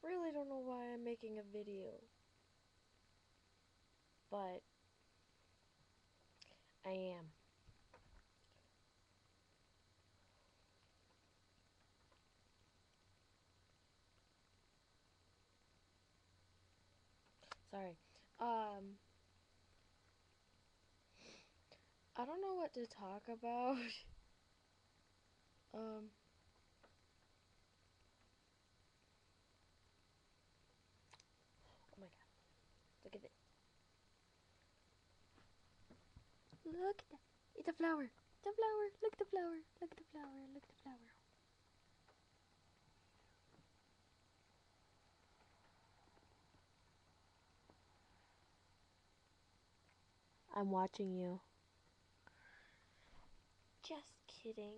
Really don't know why I'm making a video, but I am. Sorry. Um, I don't know what to talk about. um, oh my god. Look at it. Look at that. It's a flower. It's a flower. Look at the flower. Look at the flower. Look at the flower. I'm watching you. Just kidding.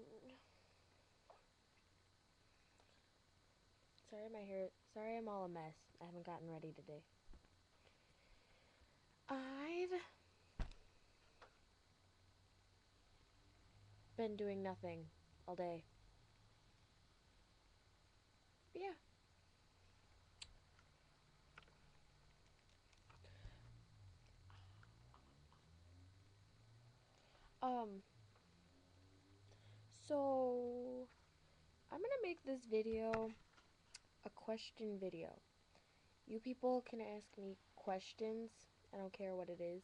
Sorry my hair. Sorry I'm all a mess. I haven't gotten ready today. I've been doing nothing all day. But yeah. Um, so I'm gonna make this video a question video. You people can ask me questions. I don't care what it is.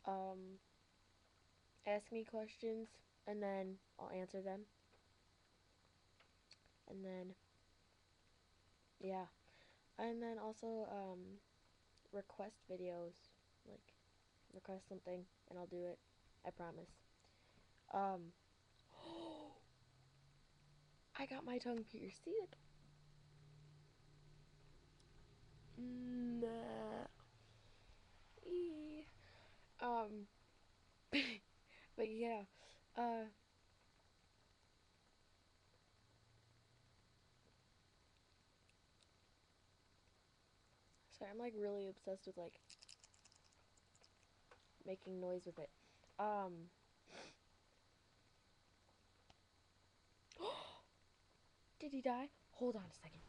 Um, ask me questions and then I'll answer them. And then, yeah. And then also, request videos. Like, request something and I'll do it. I promise. Um, I got my tongue pierced. See it? Nah. Um, but yeah. Uh, sorry, I'm like really obsessed with like making noise with it. Um, did he die? Hold on a second.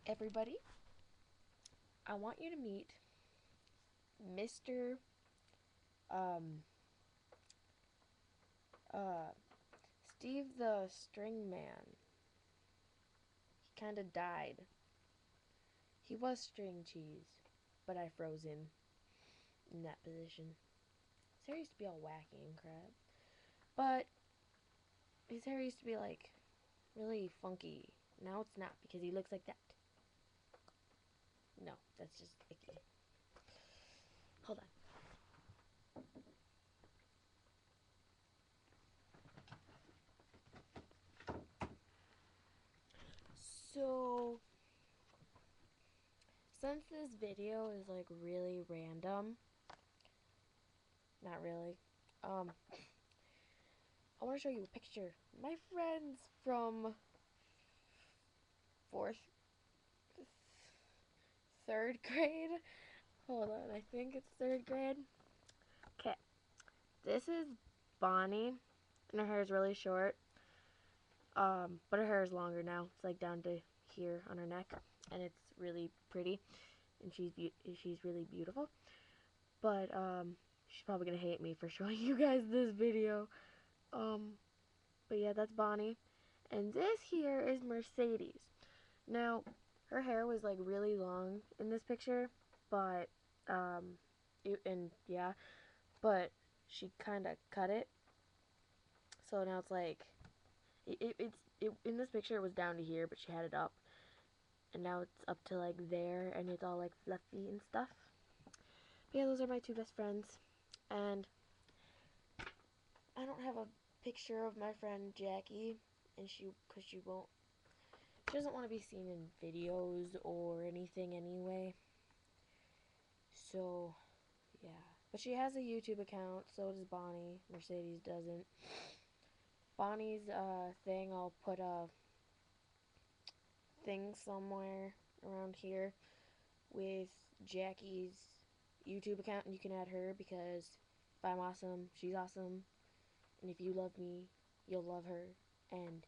Everybody, I want you to meet Mr. Um, uh, Steve the String Man. He kind of died. He was string cheese, but I froze him in that position. His hair used to be all wacky and crap. But his hair used to be like really funky. Now it's not because he looks like that. No, that's just icky. Hold on. So, since this video is like really random, not really, I want to show you a picture. My friends from fourth, third grade. Hold on, I think it's third grade. Okay, this is Bonnie, and her hair is really short. But her hair is longer now. It's like down to here on her neck, and it's really pretty, and she's really beautiful. But she's probably gonna hate me for showing you guys this video. Um, but yeah, that's Bonnie, and this here is Mercedes. Now, her hair was like really long in this picture, but yeah, but she kind of cut it, so now it's like in this picture it was down to here, but she had it up, and now it's up to like there, and it's all like fluffy and stuff. But yeah, those are my two best friends, and I don't have a picture of my friend Jackie, and because she doesn't want to be seen in videos or anything anyway. So yeah, but she has a YouTube account. So does Bonnie. Mercedes doesn't. Bonnie's thing, I'll put a thing somewhere around here with Jackie's YouTube account, and you can add her because if I'm awesome, she's awesome. And if you love me, you'll love her. And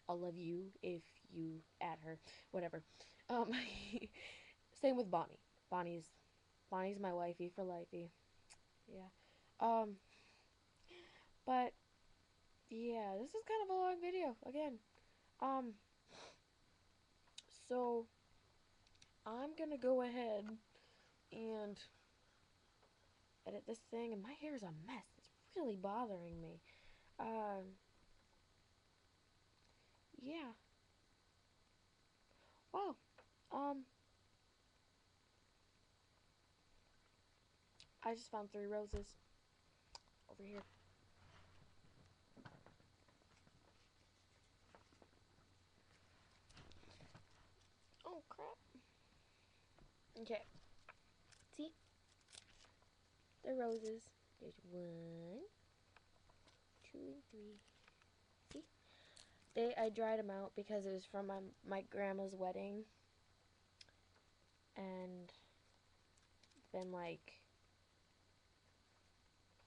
I'll love you if you add her. Whatever. Um, same with Bonnie. Bonnie's Bonnie's my wifey for lifey. Yeah. Um, but yeah, this is kind of a long video again. Um, so I'm gonna go ahead and edit this thing, and my hair is a mess. It's really bothering me. Yeah. Wow. Um, I just found 3 roses over here. Oh crap. Okay. See, the roses. There's 1, 2, and 3. See, I dried them out because it was from my grandma's wedding, and it's been like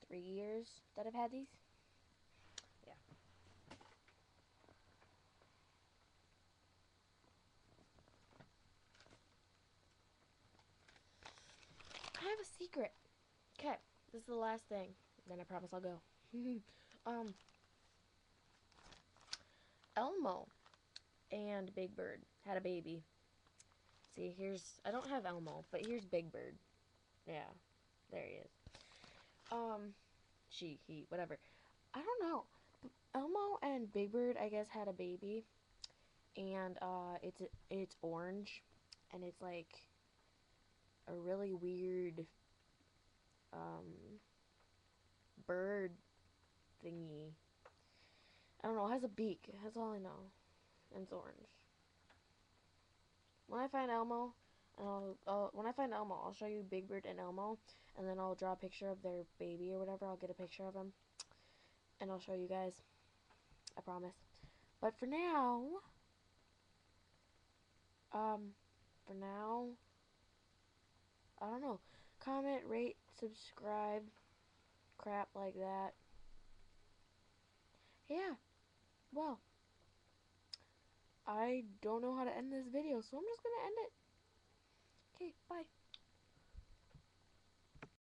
3 years that I've had these. Yeah. I have a secret. Okay, this is the last thing. Then I promise I'll go. um, Elmo and Big Bird had a baby. See, I don't have Elmo, but here's Big Bird. Yeah, there he is. She, he, whatever. I don't know. Elmo and Big Bird, I guess, had a baby, and it's orange, and it's like a really weird bird thingy. I don't know. It has a beak. That's all I know. And it's orange. When I find Elmo, when I find Elmo, I'll show you Big Bird and Elmo, and then I'll draw a picture of their baby or whatever. I'll get a picture of him, and I'll show you guys. I promise. But um, for now, I don't know. Comment, rate, subscribe, crap like that. Yeah. Well, I don't know how to end this video, so I'm just gonna end it. Okay, bye.